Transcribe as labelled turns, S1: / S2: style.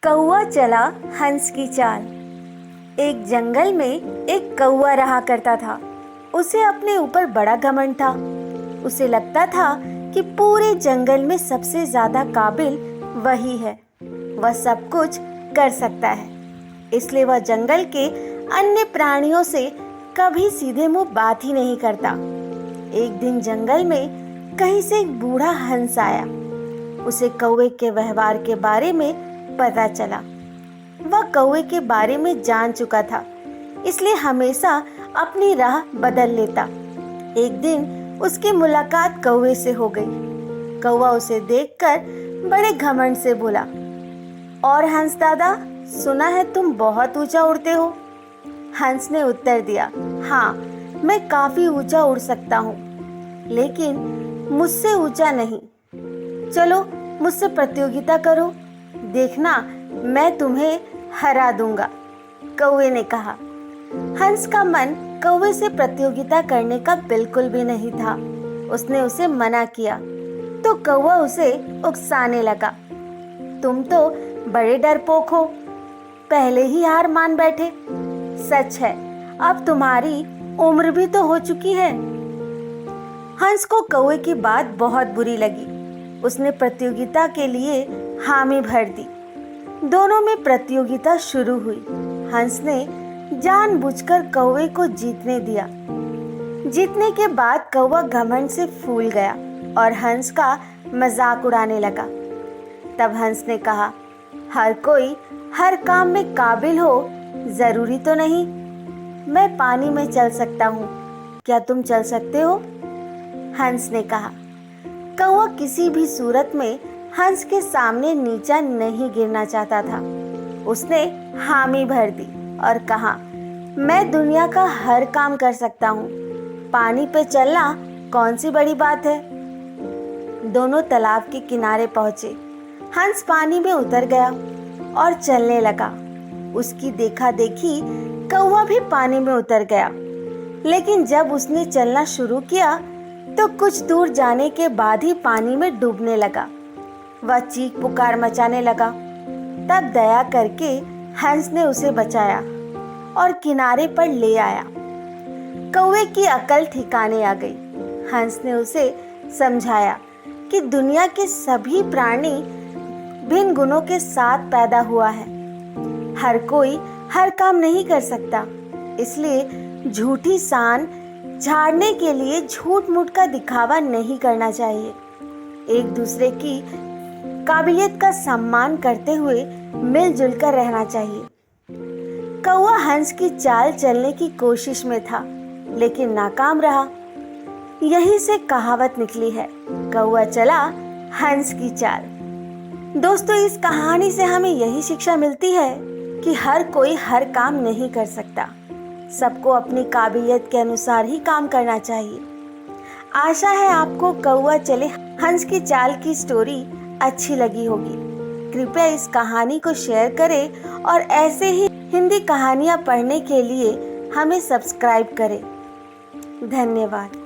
S1: कौवा चला हंस की चाल। एक जंगल में एक कौवा रहा करता था। उसे अपने ऊपर बड़ा घमंड था। उसे लगता था कि पूरे जंगल में सबसे ज्यादा काबिल वही है, वह सब कुछ कर सकता है। इसलिए वह जंगल के अन्य प्राणियों से कभी सीधे मुंह बात ही नहीं करता। एक दिन जंगल में कहीं से एक बूढ़ा हंस आया। उसे कौवे के व्यवहार के बारे में पता चला। वह कौवे के बारे में जान चुका था, इसलिए हमेशा अपनी राह बदल लेता। एक दिन उसकी मुलाकात कौवे से हो गई। कौवा उसे देखकर बड़े घमंड से बोला, और हंस दादा, सुना है तुम बहुत ऊंचा उड़ते हो। हंस ने उत्तर दिया, हाँ, मैं काफी ऊंचा उड़ सकता हूँ, लेकिन मुझसे ऊंचा नहीं। चलो मुझसे प्रतियोगिता करो, देखना मैं तुम्हें हरा दूंगा, कौवे ने कहा। हंस का मन कौवे से प्रतियोगिता करने का बिल्कुल भी नहीं था। उसने उसे मना किया तो कौवा उसे उकसाने लगा, तुम तो बड़े डरपोक हो, पहले ही हार मान बैठे। सच है, अब तुम्हारी उम्र भी तो हो चुकी है। हंस को कौवे की बात बहुत बुरी लगी। उसने प्रतियोगिता के लिए हामी भर दी। दोनों में प्रतियोगिता शुरू हुई। हंस ने जानबूझकर कौवे को जीतने दिया। जीतने के बाद कौवा घमंड से फूल गया और हंस का मजाक उड़ाने लगा। तब हंस ने कहा, हर कोई हर काम में काबिल हो जरूरी तो नहीं। मैं पानी में चल सकता हूँ, क्या तुम चल सकते हो? हंस ने कहा। कौवा किसी भी सूरत में हंस के सामने नीचा नहीं गिरना चाहता था। उसने हामी भर दी और कहा, मैं दुनिया का हर काम कर सकता हूँ, पानी पे चलना कौन सी बड़ी बात है। दोनों तालाब के किनारे पहुंचे। हंस पानी में उतर गया और चलने लगा। उसकी देखा देखी कौवा भी पानी में उतर गया, लेकिन जब उसने चलना शुरू किया तो कुछ दूर जाने के बाद ही पानी में डूबने लगा। वह चीख पुकार मचाने लगा। तब दया करके हंस ने उसे बचाया और किनारे पर ले आया। कौवे की अकल ठिकाने आ गई। हंस ने उसे समझाया कि दुनिया के सभी प्राणी भिन्न गुणों के साथ पैदा हुआ है। हर कोई हर काम नहीं कर सकता, इसलिए झूठी शान झाड़ने के लिए झूठ मूठ का दिखावा नहीं करना चाहिए। एक दूसरे की काबिलियत का सम्मान करते हुए मिलजुल कर रहना चाहिए। कौवा हंस की चाल चलने की कोशिश में था, लेकिन नाकाम रहा। यहीं से कहावत निकली है, कौवा चला हंस की चाल। दोस्तों, इस कहानी से हमें यही शिक्षा मिलती है कि हर कोई हर काम नहीं कर सकता। सबको अपनी काबिलियत के अनुसार ही काम करना चाहिए। आशा है आपको कौवा चले हंस की चाल की स्टोरी अच्छी लगी होगी। कृपया इस कहानी को शेयर करें और ऐसे ही हिंदी कहानियाँ पढ़ने के लिए हमें सब्सक्राइब करें। धन्यवाद।